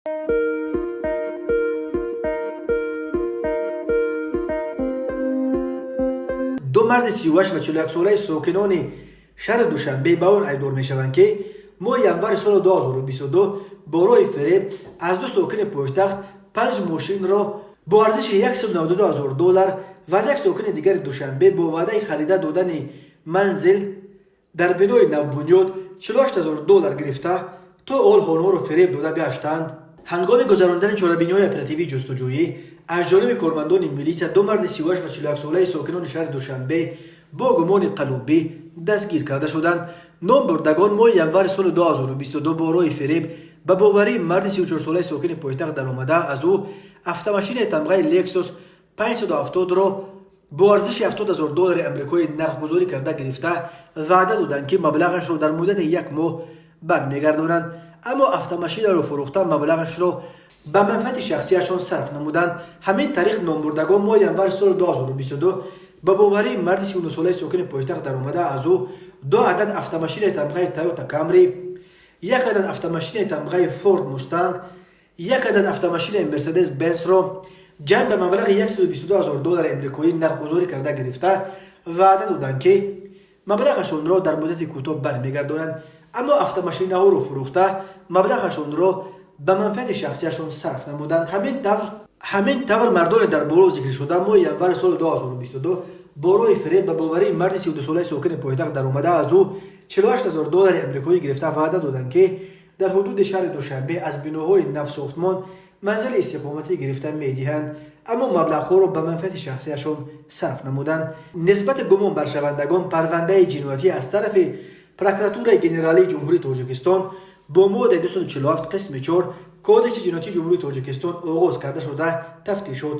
دو مرد 38 و 41 ساله ساکنان شهر دوشنبه به آن ایدار میشوند که ماه ینور سال 2022 برای فریب از دو ساکن پایتخت 5 ماشین را با ارزش $192,000 و از یک ساکن دیگر دوشنبه با وعده خرید دادن منزل در بنای نوبنیاد $48,000 گرفته تا آل آنها را فریب داده گشتند. هنگام گذراندن چاره‌بینی‌های اپراتیوی جستجویی از جانب کارمندان میلیسا دو مرد 38 و 41 ساله ساکنان شهر دوشنبه با گمان قلابی دستگیر کرده شدند. نام بردگان ماه ینور سال 2022 برای فریب به باوری مرد 34 ساله ساکن پایتخت درآمده از او автомاشین تمغه لکسوس 570 را با ارزش $70,000 امریکایی نرخ‌گذاری کرده گرفته وعده دادند که مبلغش را در مدت یک ماه برمیگردانند، اما автомاشین را فروخته مبلغش را به منفعت شخصیشان صرف نمودند. همین طریق نامبردگان ماه ینور سال 2022 به باوری مرد 39 ساله ساکن پایتخت درآمده از او 2 عدد автомاشین تمغه تویوتا کامری، 1 عدد автомاشین تمغه فورد مستنگ، 1 عدد автомاشین مرسدس بنز را جمع به مبلغ $122,000 امریکایی نرخ‌گذاری کرده گرفته وعده دادند که مبلغشان را در مدت کوتاه برمیگردانند، اما автомاشین ها را فروخته مبلغشان را به منفعت شخصیشان صرف نمودند. همین طور مردان در بالا ذکر شده ماه ینور سال 2022 برای فریب به باوری مرد 32 ساله ساکن پایتخت درآمده از او $48,000 امریکایی گرفته وعده دادند که در حدود شهر دوشنبه از بناهای نو ساختمان منزل استقامتی گرفتن می‌دهند، اما مبلغ‌ها را به منفعت شخصیشان صرف نمودند. نسبت گمان بر شوندگان پرونده جنایتی از طرف پروکراتور گنرالی جمهوری تاجیکستان با ماده 247 قسم 4 کودش جنایتی جمهوری تاجیکستان آغاز کرده شده تفتیشات